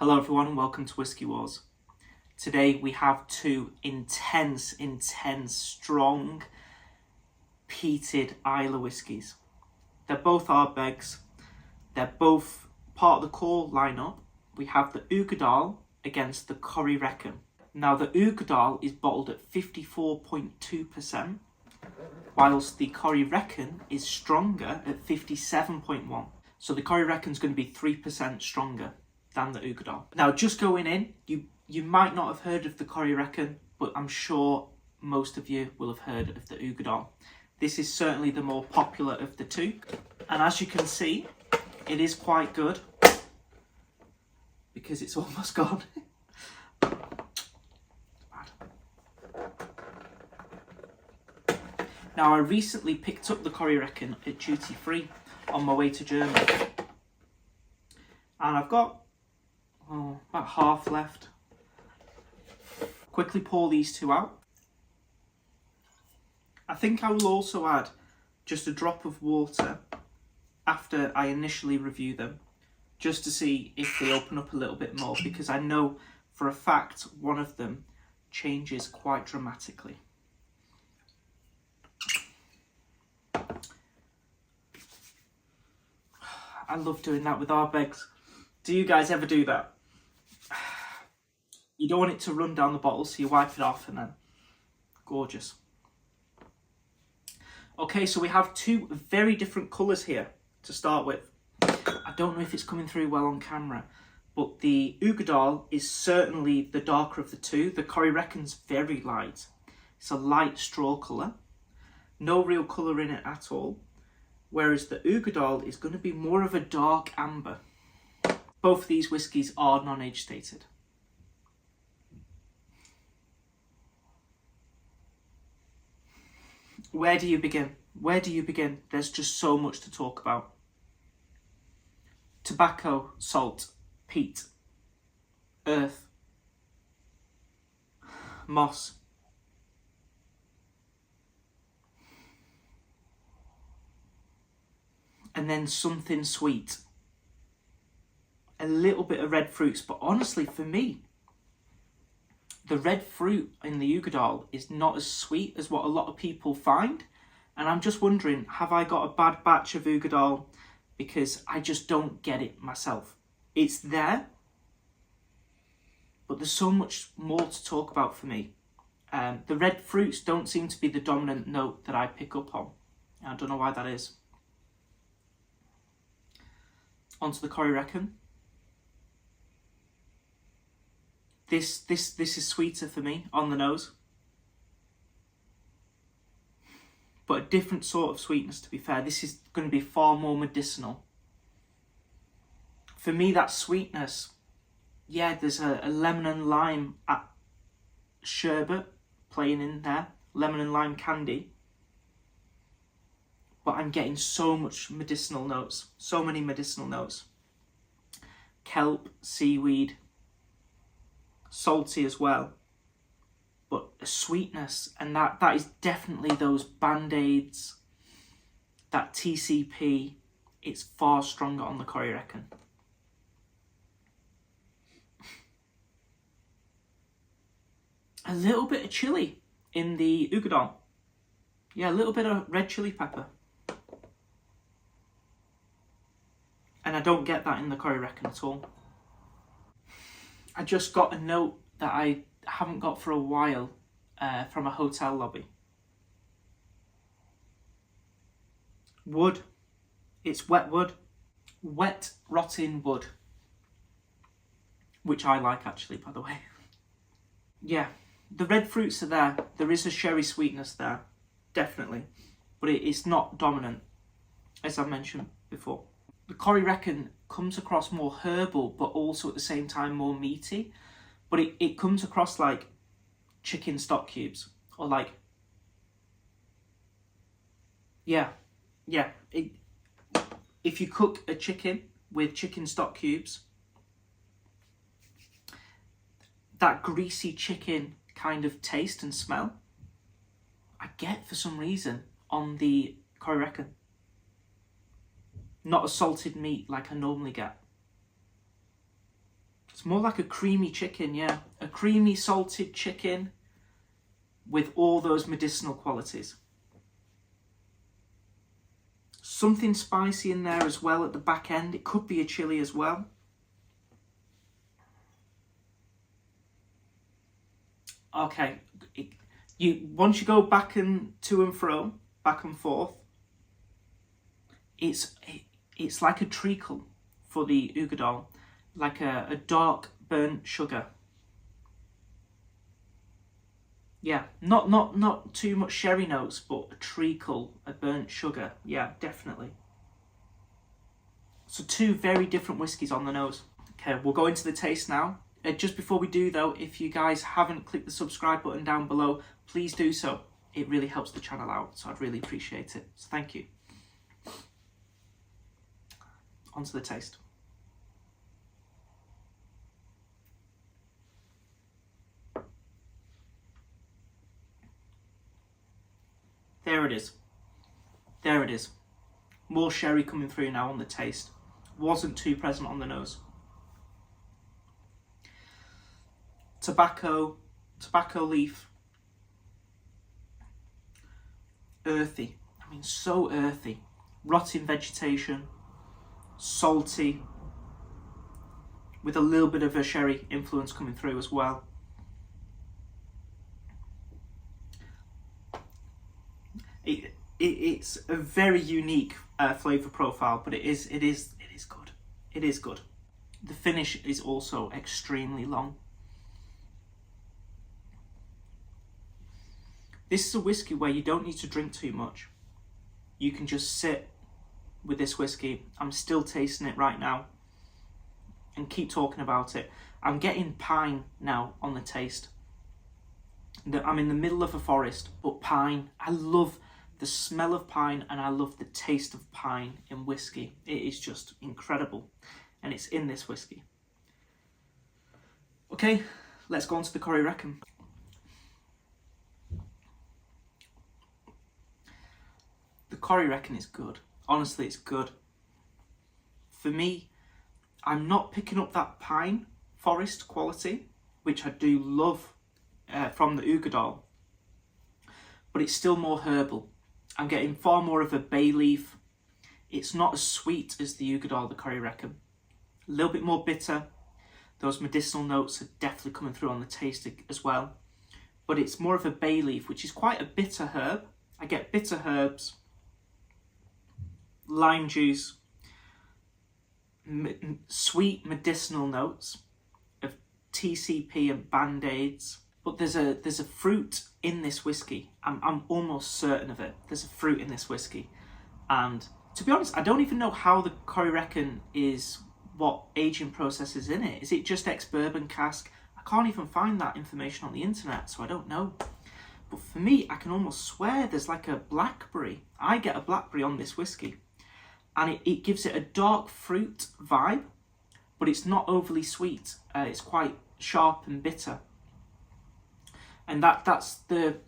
Hello everyone and welcome to WhiskyWars. Today we have two intense, strong, peated Islay whiskies. They're both Ardbegs. They're both part of the core lineup. We have the Uigeadail against the Corryvreckan. Now the Uigeadail is bottled at 54.2%, whilst the Corryvreckan is stronger at 57.1%. So the Corryvreckan is going to be 3% stronger than the Uigeadail. Now, just going in, you might not have heard of the Corryvreckan, but I'm sure most of you will have heard of the Uigeadail. This is certainly the more popular of the two, and as you can see, it is quite good because it's almost gone. Now, I recently picked up the Corryvreckan at duty free on my way to Germany, and I've got about half left. Quickly pour these two out. I think I will also add just a drop of water after I initially review them, just to see if they open up a little bit more, because I know for a fact one of them changes quite dramatically. I love doing that with Ardbegs. Do you guys ever do that? You don't want it to run down the bottle, so you wipe it off and then, gorgeous. Okay, so we have two very different colours here to start with. I don't know if it's coming through well on camera, but the Uigeadail is certainly the darker of the two. The Corryvreckan's very light. It's a light straw colour. No real colour in it at all. Whereas the Uigeadail is going to be more of a dark amber. Both of these whiskies are non-age stated. Where do you begin? Where do you begin? There's just so much to talk about. Tobacco, salt, peat, earth, moss. And then something sweet. A little bit of red fruits, but honestly for me, the red fruit in the Uigeadail is not as sweet as what a lot of people find. And I'm just wondering, have I got a bad batch of Uigeadail? Because I just don't get it myself. It's there, but there's so much more to talk about for me. The red fruits don't seem to be the dominant note that I pick up on. I don't know why that is. Onto the Corryvreckan. This is sweeter for me on the nose, but a different sort of sweetness, to be fair. This is going to be far more medicinal. For me, that sweetness, yeah, there's a lemon and lime sherbet playing in there, lemon and lime candy, but I'm getting so much medicinal notes, so many medicinal notes. Kelp, seaweed, salty as well, but a sweetness, and that is definitely those band-aids, that TCP. It's far stronger on the Corryvreckan. A little bit of chili in the Uigeadail. Yeah, a little bit of red chili pepper. And I don't get that in the Corryvreckan at all. I just got a note that I haven't got for a while from a hotel lobby. Wood. It's wet wood. Wet, rotting wood. Which I like, actually, by the way. Yeah, the red fruits are there. There is a sherry sweetness there, definitely. But it's not dominant, as I mentioned before. The Corryvreckan comes across more herbal, but also at the same time more meaty. But it comes across like chicken stock cubes, or like, yeah. If you cook a chicken with chicken stock cubes, that greasy chicken kind of taste and smell, I get for some reason on the Corryvreckan. Not a salted meat like I normally get. It's more like a creamy chicken, yeah. A creamy salted chicken with all those medicinal qualities. Something spicy in there as well at the back end. It could be a chili as well. Okay, once you go back and to and fro, back and forth, it's like a treacle for the Uigeadail, like a dark burnt sugar. Yeah, not too much sherry notes, but a treacle, a burnt sugar. Yeah, definitely. So two very different whiskies on the nose. Okay, we'll go into the taste now. Just before we do though, if you guys haven't clicked the subscribe button down below, please do so. It really helps the channel out, so I'd really appreciate it. So thank you. On to the taste. There it is. There it is. More sherry coming through now on the taste. Wasn't too present on the nose. Tobacco leaf. Earthy. I mean, so earthy. Rotting vegetation. Salty. With a little bit of a sherry influence coming through as well. It's a very unique flavour profile, but it is good. It is good. The finish is also extremely long. This is a whiskey where you don't need to drink too much. You can just sit with this whiskey. I'm still tasting it right now and keep talking about it. I'm getting pine now on the taste. I'm in the middle of a forest, but pine. I love the smell of pine and I love the taste of pine in whiskey. It is just incredible, and it's in this whiskey. Okay, let's go on to the Corryvreckan. The Corryvreckan is good. Honestly, it's good. For me, I'm not picking up that pine forest quality, which I do love from the Uigeadail, but it's still more herbal. I'm getting far more of a bay leaf. It's not as sweet as the Uigeadail, the Corryvreckan. A little bit more bitter. Those medicinal notes are definitely coming through on the taste as well. But it's more of a bay leaf, which is quite a bitter herb. I get bitter herbs, lime juice, sweet medicinal notes of TCP and band-aids. But there's a fruit in this whiskey. I'm almost certain of it. There's a fruit in this whiskey. And to be honest, I don't even know how the Corryvreckan is, what aging process is in it. Is it just ex-bourbon cask? I can't even find that information on the internet, so I don't know. But for me, I can almost swear there's like a blackberry. I get a blackberry on this whiskey. And it gives it a dark fruit vibe, but it's not overly sweet. It's quite sharp and bitter. And that's the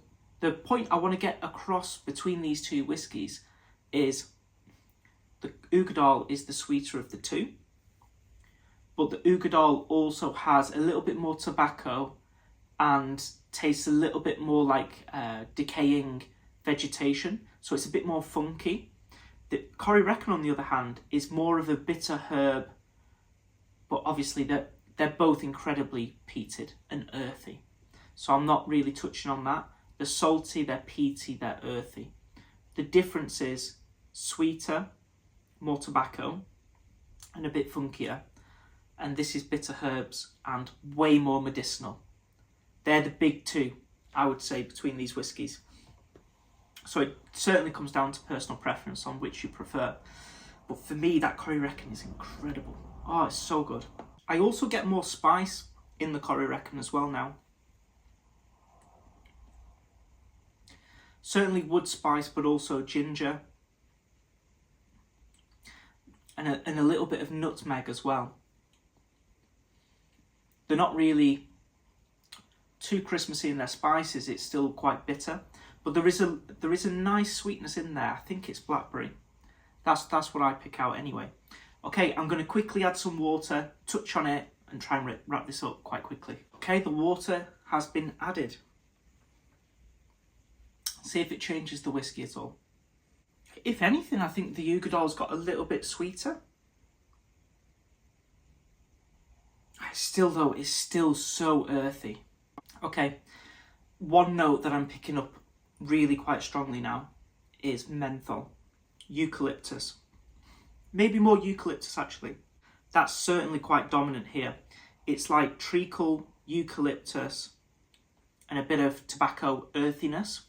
point I want to get across between these two whiskies is the Uigeadail is the sweeter of the two, but the Uigeadail also has a little bit more tobacco and tastes a little bit more like decaying vegetation, so it's a bit more funky. The Corryvreckan, on the other hand, is more of a bitter herb, but obviously they're both incredibly peated and earthy. So I'm not really touching on that. They're salty, they're peaty, they're earthy. The difference is sweeter, more tobacco, and a bit funkier. And this is bitter herbs and way more medicinal. They're the big two, I would say, between these whiskies. So it certainly comes down to personal preference on which you prefer. But for me, that Corryvreckan is incredible. Oh, it's so good. I also get more spice in the Corryvreckan as well now. Certainly wood spice, but also ginger. And a little bit of nutmeg as well. They're not really too Christmassy in their spices. It's still quite bitter. But there is a nice sweetness in there. I think it's blackberry. That's what I pick out anyway. Okay, I'm going to quickly add some water, touch on it, and try and wrap this up quite quickly. Okay, the water has been added. See if it changes the whiskey at all. If anything, I think the Uigeadail's got a little bit sweeter. Still though, it's still so earthy. Okay, one note that I'm picking up really quite strongly now is menthol, eucalyptus. Maybe more eucalyptus actually. That's certainly quite dominant here. It's like treacle, eucalyptus, and a bit of tobacco earthiness.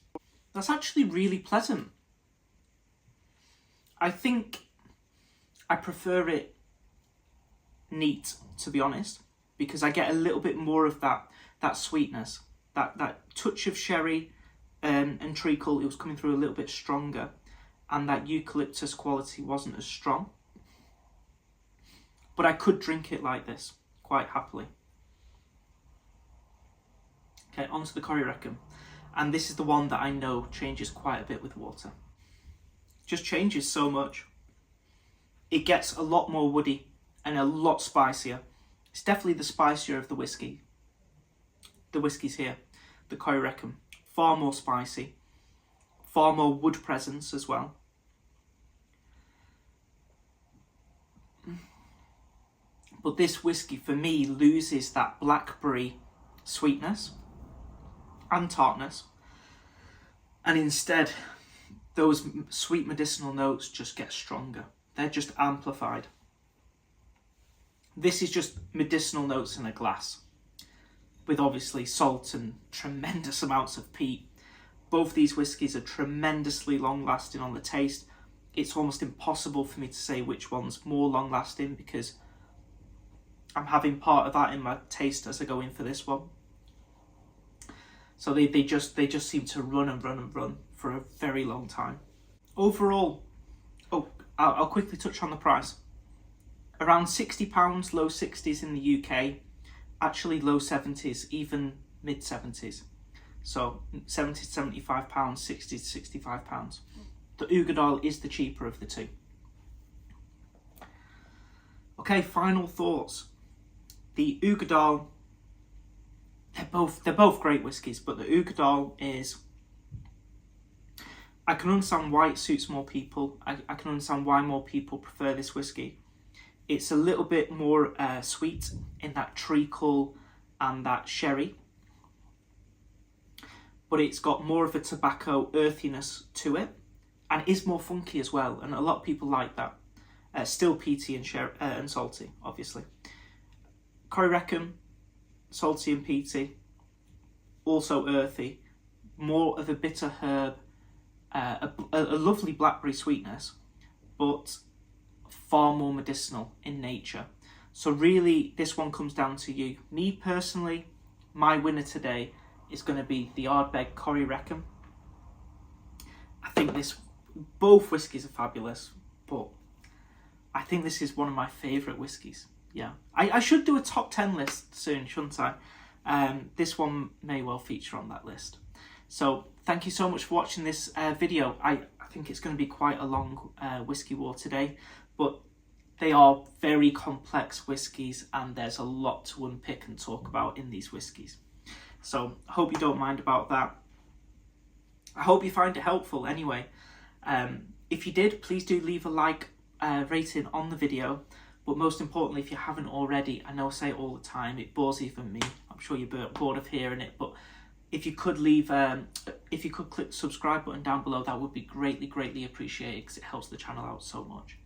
That's actually really pleasant. I think I prefer it neat, to be honest, because I get a little bit more of that sweetness, that touch of sherry and treacle. It was coming through a little bit stronger, and that eucalyptus quality wasn't as strong. But I could drink it like this quite happily. Okay, on to the Corryvreckan. And this is the one that I know changes quite a bit with water. Just changes so much. It gets a lot more woody and a lot spicier. It's definitely the spicier of the whiskey. The whiskies here, the Corryvreckan, far more spicy, far more wood presence as well. But this whiskey for me loses that blackberry sweetness and tartness, and instead those sweet medicinal notes just get stronger. They're just amplified. This is just medicinal notes in a glass, with obviously salt and tremendous amounts of peat. Both these whiskies are tremendously long lasting on the taste. It's almost impossible for me to say which one's more long lasting, because I'm having part of that in my taste as I go in for this one. So they just seem to run and run and run for a very long time. Overall, I'll quickly touch on the price. Around £60, low 60s in the UK, actually low 70s, even mid 70s. So 70 to 75 pounds, 60 to 65 pounds. The Uigeadail is the cheaper of the two. Okay, final thoughts. The Uigeadail, they're both great whiskies, but the Uigeadail is, I can understand why it suits more people. I can understand why more people prefer this whiskey. It's a little bit more sweet in that treacle and that sherry, but it's got more of a tobacco earthiness to it, and it is more funky as well, and a lot of people like that. Still peaty and salty, obviously. Corryvreckan, salty and peaty, also earthy, more of a bitter herb, a lovely blackberry sweetness, but far more medicinal in nature. So really, this one comes down to you. Me personally, my winner today is going to be the Ardbeg Corryvreckan. I think both whiskies are fabulous, but I think this is one of my favourite whiskies. Yeah, I should do a top 10 list soon, shouldn't I? This one may well feature on that list. So thank you so much for watching this video. I think it's going to be quite a long whiskey war today, but they are very complex whiskies, and there's a lot to unpick and talk about in these whiskies. So I hope you don't mind about that. I hope you find it helpful anyway. If you did, please do leave a like rating on the video. But most importantly, if you haven't already, I know I say it all the time, it bores even me. I'm sure you're bored of hearing it, but if you could leave, if you could click the subscribe button down below, that would be greatly appreciated, because it helps the channel out so much.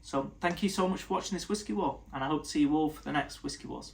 So thank you so much for watching this Whiskey War, and I hope to see you all for the next Whiskey Wars.